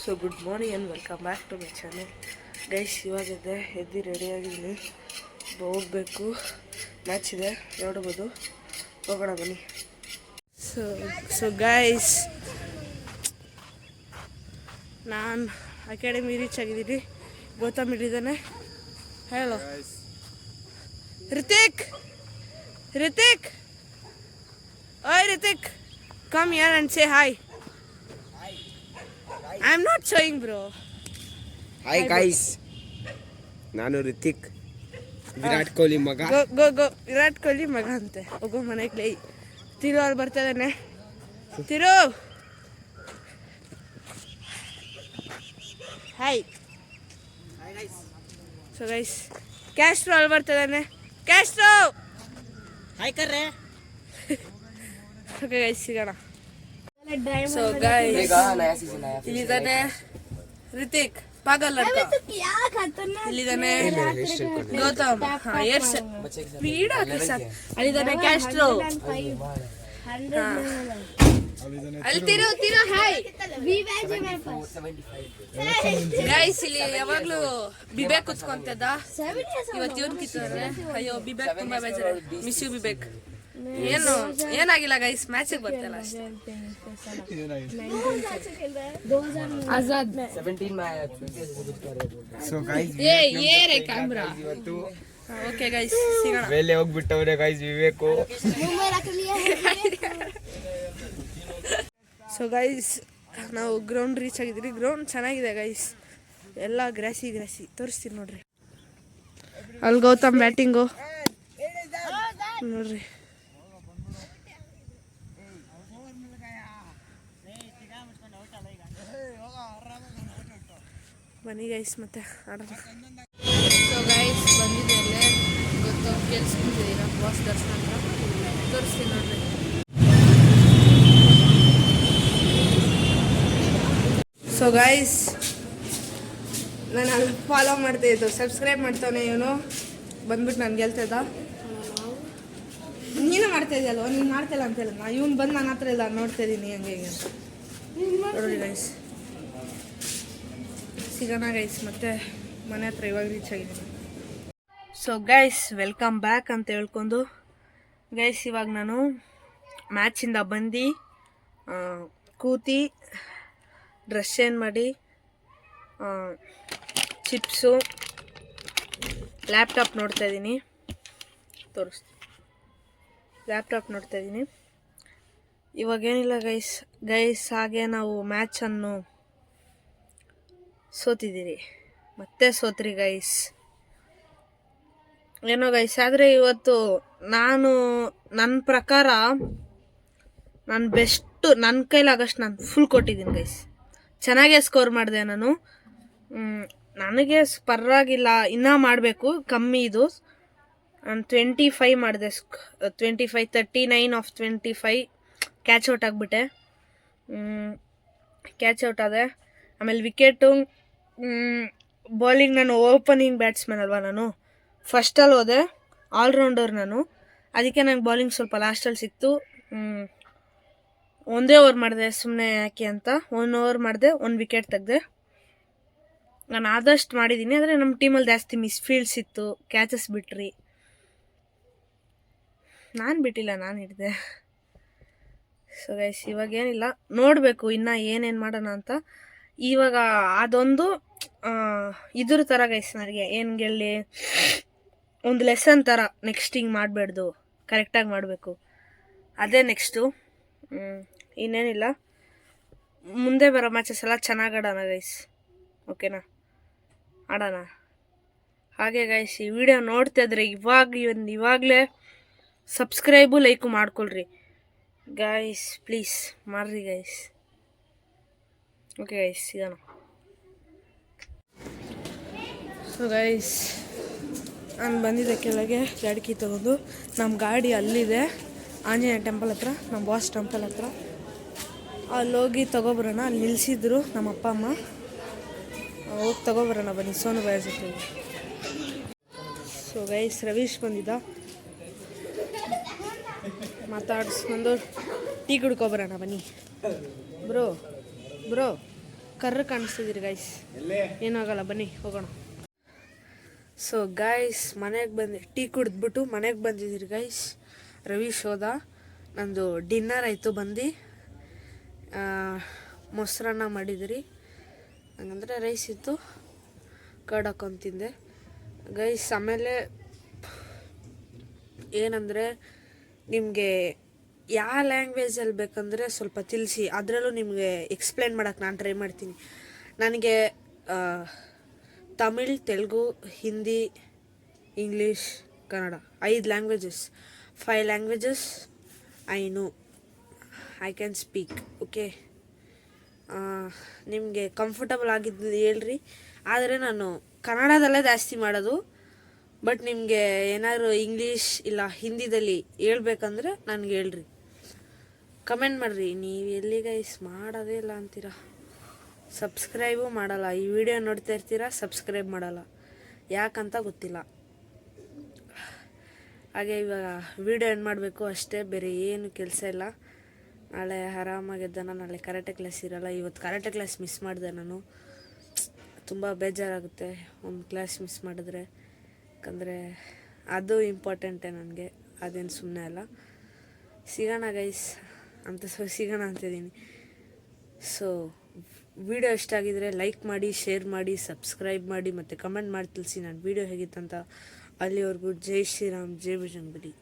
So good morning and welcome back to my channel guys. ಇವಾಗಿದೆ ಎದ್ದು ರೆಡಿಯಾಗಿದ್ದೀನಿ, ಹೋಗಬೇಕು, ಮ್ಯಾಚ್ ಇದೆ, ನೋಡ್ಬೋದು, ಹೋಗೋಣ ಬನ್ನಿ. ಸೊ ಗೈಸ್, ನಾನು ಅಕಾಡೆಮಿ ರೀಚ್ ಆಗಿದ್ದೀನಿ. ಗೌತಮ್ ಇಟ್ಟಿದ್ದಾನೆ, ಹೇಳೋ ರಿತಿಕ್. ಓಯ್ Ritik, come here and say hi. I'm not showing bro. Hi guys, ನಾನು ರಿತಿಕ್, ವಿರಾಟ್ ಕೊಹ್ಲಿ ಮಗ. ಗೋ ವಿರಾಟ್ ಕೊಹ್ಲಿ ಮಗ ಅಂತೆ. ಹೋಗೋ ಮನೆಗೆ ತಿರು ಅವ್ರು ಬರ್ತಾ ಇದ್ದಾನೆ. Thiru hi. So guys, Castro ಅಲ್ಲಿ ಬರ್ತಾ ಇದ್ದಾನೆ. ಕ್ಯಾಸ್ಟ್ರೋ ಹಾಯ್ ಕರ್ರೆ. ಓಕೆ ಗೈಸ್, ಸಿಗೋಣ. ಸೊ ಗೈಸ್, ಇಲ್ಲಿದ್ದಾನೆ ರಿತಿಕ್, ಪಾಗಲ್ ಲಡ್ಕ. ಇಲ್ಲಿದ್ದಾನೆ ಗೌತಮ್, ಸ್ಪೀಡ್ ಹಾಕಿ ಸರ್. ಅಲ್ಲಿದ್ದಾನೆ ಕ್ಯಾಸ್ಟ್ರೋ. ಅಲ್ಲಿ ತಿರು ಹಾಯ್. ಗೈಸ್, ಇಲ್ಲಿ ಯಾವಾಗ್ಲೂ ಬಿಬೇಕ್ ಕುತ್ಕೊಂತದ. ಇವತ್ತು ಇವ್ರು ಕಿತ್ತಾರೆ. ಅಯ್ಯೋ ಬಿಬೇಕ್ ತುಂಬಾ ಬೇಜಾರ. Miss you Bibek. ಏನಾಗಿಲ್ಲ ಗೈಸ್, ಮ್ಯಾಚಿಗೆ ಬರ್ತಿಲ್ಲ ಅಷ್ಟೇ. ಆಜಾದ್ 17 ಏ ಕ್ಯಾಮ್ರಾ. ಓಕೆ ಗೈಸ್, ಸಿಗೋಣ. ಮೇಲೆ ಹೋಗ್ಬಿಟ್ಟವ್ರೆ ಗೈಸ್ ವಿವೇಕು. ಸೊ ಗೈಸ್, ನಾವು ಗ್ರೌಂಡ್ ರೀಚ್ ಆಗಿದ್ದೀವಿ. ಗ್ರೌಂಡ್ ಚೆನ್ನಾಗಿದೆ ಗೈಸ್, ಎಲ್ಲ ಗ್ರಾಸಿ ತೋರಿಸ್ತೀನಿ ನೋಡ್ರಿ. ಅಲ್ಲಿ ಗೌತಮ್ ಬ್ಯಾಟಿಂಗು ನೋಡ್ರಿ. ಬನ್ನಿ ಗೈಸ್, ಮತ್ತೆ ಆಡೋಣ. ಸೊ ಗೈಸ್, ಬಂದಿದೆ ಅಲ್ಲೇ ಗೊತ್ತು, ಕೇಳಿಸ್ಕೊಂಡಿದ್ದೀರ ಬಾಸ್ ದರ್ಶನ ಹತ್ರ. ತೋರಿಸ್ತೀನಿ ನೋಡ್ರಿ. ಸೊ ಗೈಸ್, ನಾನು ಅಲ್ಲಿ ಫಾಲೋ ಮಾಡ್ತಾ ಇದ್ದು, ಸಬ್ಸ್ಕ್ರೈಬ್ ಮಾಡ್ತಾನೆ ಇವನು. ಬಂದ್ಬಿಟ್ಟು ನಾನು ಗೆಲ್ತಾ ಇದ್ದ. ನೀನು ಮಾಡ್ತಾ ಇದೆಯಲ್ವ, ನೀನು ಮಾಡ್ತಿಲ್ಲ ಅಂತ ಹೇಳಿದ. ಇವನು ಬಂದು ನನ್ನ ಹತ್ರ ಇಲ್ಲ, ನೋಡ್ತಾ ಇದ್ದೀನಿ ಹಂಗೆ ಹಿಂಗೆ ಅಂತ. ನೋಡ್ರಿ ಗೈಸ್, ಸಿಗೋಣ ಗೈಸ್, ಮತ್ತೆ ಮನೆ ಹತ್ರ ಇವಾಗ ರೀಚ್ ಆಗಿದ್ದೀನಿ. ಸೊ ಗೈಸ್, ವೆಲ್ಕಮ್ ಬ್ಯಾಕ್ ಅಂತ ಹೇಳ್ಕೊಂಡು ಗೈಸ್, ಇವಾಗ ನಾನು ಮ್ಯಾಚಿಂದ ಬಂದು ಕೂತಿ ಡ್ರೆಸ್ ಚೇಂಜ್ ಮಾಡಿ ಚಿಪ್ಸು, ಲ್ಯಾಪ್ಟಾಪ್ ನೋಡ್ತಾಯಿದ್ದೀನಿ. ಲ್ಯಾಪ್ಟಾಪ್ ನೋಡ್ತಾಯಿದ್ದೀನಿ. ಇವಾಗೇನಿಲ್ಲ ಗೈಸ್, ಹಾಗೆ ನಾವು ಮ್ಯಾಚನ್ನು ಸೋತಿದ್ದೀರಿ, ಮತ್ತೆ ಸೋತ್ರಿ ಗೈಸ್. ಏನೋ ಗೈಸ್, ಆದರೆ ಇವತ್ತು ನನ್ನ ಪ್ರಕಾರ ನಾನು ಬೆಸ್ಟು, ನನ್ನ ಕೈಲಾಗಷ್ಟು ನಾನು ಫುಲ್ ಕೊಟ್ಟಿದ್ದೀನಿ ಗೈಸ್. ಚೆನ್ನಾಗೇ ಸ್ಕೋರ್ ಮಾಡಿದೆ ನಾನು. ನನಗೆ ಪರವಾಗಿಲ್ಲ, ಇನ್ನೂ ಮಾಡಬೇಕು, ಕಮ್ಮಿ ಇದು. ನಾನು 25 ಮಾಡಿದೆ, 39 ಆಫ್ 25 ಕ್ಯಾಚ್ ಔಟ್ ಆಗಿಬಿಟ್ಟೆ. ಕ್ಯಾಚ್ ಔಟ್ ಆದೆ. ಆಮೇಲೆ ವಿಕೆಟು, ಬೌಲಿಂಗ್, ನಾನು ಓಪನಿಂಗ್ ಬ್ಯಾಟ್ಸ್ಮನ್ ಅಲ್ವಾ, ನಾನು ಫಸ್ಟಲ್ಲಿ ಹೋದೆ, ಆಲ್ರೌಂಡರ್ ನಾನು. ಅದಕ್ಕೆ ನಂಗೆ ಬೌಲಿಂಗ್ ಸ್ವಲ್ಪ ಲಾಸ್ಟಲ್ಲಿ ಸಿಕ್ತು. ಒಂದೇ ಓವರ್ ಮಾಡಿದೆ, ಸುಮ್ಮನೆ ಯಾಕೆ ಅಂತ 1 ಓವರ್ ಮಾಡಿದೆ, 1 ವಿಕೆಟ್ ತೆಗೆದೆ. ನಾನು ಆದಷ್ಟು ಮಾಡಿದ್ದೀನಿ, ಆದರೆ ನಮ್ಮ ಟೀಮಲ್ಲಿ ಜಾಸ್ತಿ ಮಿಸ್ಫೀಲ್ಡ್ಸ್ ಇತ್ತು, ಕ್ಯಾಚಸ್ ಬಿಟ್ರಿ. ನಾನು ಬಿಟ್ಟಿಲ್ಲ, ನಾನು ಹಿಡಿದೆ. ಸೊ ಗೈಸ್, ಇವಾಗೇನಿಲ್ಲ, ನೋಡಬೇಕು ಇನ್ನು ಏನೇನು ಮಾಡೋಣ ಅಂತ. ಇವಾಗ ಅದೊಂದು ಇದ್ರ ಥರ ಗೈಸ್, ನನಗೆ ಏನು ಗೆಲ್ಲಿ ಒಂದು ಲೆಸನ್ ಥರ. ನೆಕ್ಸ್ಟ್ ಹಿಂಗೆ ಮಾಡಬೇಡ್ದು, ಕರೆಕ್ಟಾಗಿ ಮಾಡಬೇಕು, ಅದೇ ನೆಕ್ಸ್ಟು. ಇನ್ನೇನಿಲ್ಲ, ಮುಂದೆ ಬರೋ ಮ್ಯಾಚಸ್ ಎಲ್ಲ ಚೆನ್ನಾಗಿ ಆಡೋಣ ಗೈಸ್, ಓಕೆನಾ? ಆಡೋಣ. ಹಾಗೆ ಗೈಸ್, ಈ ವಿಡಿಯೋ ನೋಡ್ತಾ ಇದ್ರೆ ಇವಾಗಲೇ ಸಬ್ಸ್ಕ್ರೈಬು ಲೈಕು ಮಾಡ್ಕೊಳ್ರಿ ಗೈಸ್, ಪ್ಲೀಸ್ ಮಾಡ್ರಿ ಗೈಸ್. ಓಕೆ ಗೈಸ್, ಸಿಗೋಣ. ಸೊ ಗೈಸ್, ನಾನು ಬಂದಿದ್ದೆ ಕೆಳಗೆ ಗಾಡಿ ಕೀ ತೊಗೊಂಡು. ನಮ್ಮ ಗಾಡಿ ಅಲ್ಲಿದೆ, ಆಂಜನೇಯ ಟೆಂಪಲ್ ಹತ್ರ, ನಮ್ಮ ಬಾಸ್ ಟೆಂಪಲ್ ಹತ್ರ. ಅಲ್ಲೋಗಿ ತೊಗೊಬರೋಣ. ಅಲ್ಲಿ ನಿಲ್ಲಿಸಿದ್ರು ನಮ್ಮ ಅಪ್ಪ ಅಮ್ಮ. ಹೋಗಿ ತೊಗೊಬರೋಣ ಬನ್ನಿ, ಸೋನು ಬಾಯ ಜೊತೆ. ಸೊ ಗೈಸ್, ರವೀಶ್ ಬಂದಿದ್ದ, ಮಾತಾಡಿಸ್ಕೊಂಡು ಟೀ ಕುಡ್ಕೊಬರೋಣ ಬನ್ನಿ. ಬ್ರೋ ಕರ್ರ ಕಾಣಿಸ್ತಿದ್ದೀರಿ ಗೈಸ್. ಏನಾಗಲ್ಲ, ಬನ್ನಿ ಹೋಗೋಣ. ಸೊ ಗೈಸ್, ಮನೆಗೆ ಬಂದು ಟೀ ಕುಡಿದ್ಬಿಟ್ಟು ಮನೆಗೆ ಬಂದಿದ್ದೀರಿ ಗೈಸ್. ರವೀಶ್ ಹೋದ, ನಂದು ಡಿನ್ನರ್ ಆಯಿತು. ಬಂದು ಮೊಸರನ್ನ ಮಾಡಿದಿರಿ, ಹಂಗಂದ್ರೆ ರೈಸ್ ಇತ್ತು, ಕರ್ಡ್ ಹಾಕೊಂಡು ತಿಂದೆ ಗೈಸ್. ಆಮೇಲೆ ಏನಂದರೆ, ನಿಮಗೆ ಯಾವ ಲ್ಯಾಂಗ್ವೇಜಲ್ಲಿ ಬೇಕಂದರೆ ಸ್ವಲ್ಪ ತಿಳಿಸಿ, ಅದರಲ್ಲೂ ನಿಮಗೆ ಎಕ್ಸ್ಪ್ಲೇನ್ ಮಾಡೋಕ್ಕೆ ನಾನು ಟ್ರೈ ಮಾಡ್ತೀನಿ. ನನಗೆ Tamil, Telugu, Hindi, English, Kannada 5 languages, 5 languages I know, I can speak. Okay, ನಿಮಗೆ ಕಂಫರ್ಟಬಲ್ ಆಗಿದ್ದು ಹೇಳ್ರಿ. ಆದರೆ ನಾನು ಕನ್ನಡದಲ್ಲೇ ಜಾಸ್ತಿ ಮಾಡೋದು. ಬಟ್ ನಿಮಗೆ ಏನಾದ್ರು ಇಂಗ್ಲೀಷ್ ಇಲ್ಲ ಹಿಂದಿದಲ್ಲಿ ಹೇಳ್ಬೇಕಂದ್ರೆ ನನಗೆ ಹೇಳ್ರಿ, ಕಮೆಂಟ್ ಮಾಡಿರಿ. ನೀವು ಎಲ್ಲಿ ಗೈಸ್ ಮಾಡೋದೇ ಇಲ್ಲ ಅಂತೀರಾ, ಸಬ್ಸ್ಕ್ರೈಬು ಮಾಡಲ್ಲ. ಈ ವಿಡಿಯೋ ನೋಡ್ತಾ ಇರ್ತೀರಾ, ಸಬ್ಸ್ಕ್ರೈಬ್ ಮಾಡಲ್ಲ, ಯಾಕಂತ ಗೊತ್ತಿಲ್ಲ. ಹಾಗೆ ಇವಾಗ ವಿಡಿಯೋ ಏನು ಮಾಡಬೇಕು ಅಷ್ಟೇ, ಬೇರೆ ಏನು ಕೆಲಸ ಇಲ್ಲ. ನಾಳೆ ಆರಾಮಾಗಿದ್ದಾನ, ನಾಳೆ ಕರಾಟೆ ಕ್ಲಾಸ್ ಇರೋಲ್ಲ. ಇವತ್ತು ಕರಾಟೆ ಕ್ಲಾಸ್ ಮಿಸ್ ಮಾಡಿದೆ ನಾನು, ತುಂಬ ಬೇಜಾರಾಗುತ್ತೆ ಒಂದು ಕ್ಲಾಸ್ ಮಿಸ್ ಮಾಡಿದ್ರೆ. ಯಾಕಂದರೆ ಅದು ಇಂಪಾರ್ಟೆಂಟೇ ನನಗೆ, ಅದೇನು ಸುಮ್ಮನೆ ಅಲ್ಲ. ಸಿಗೋಣ ಗೈಸ್ ಅಂತ, ಸಿಗೋಣ ಅಂತಿದ್ದೀನಿ. ಸೊ ವಿಡಿಯೋ ಇಷ್ಟ ಆಗಿದರೆ ಲೈಕ್ ಮಾಡಿ, ಶೇರ್ ಮಾಡಿ, ಸಬ್ಸ್ಕ್ರೈಬ್ ಮಾಡಿ, ಮತ್ತು ಕಮೆಂಟ್ ಮಾಡಿ ತಿಳಿಸಿ ನಾನು ವಿಡಿಯೋ ಹೇಗಿತ್ತಂತ. ಅಲ್ಲಿವರೆಗೂ ಜೈ ಶ್ರೀರಾಮ್, ಜೈ ಬಜರಂಗಬಲಿ.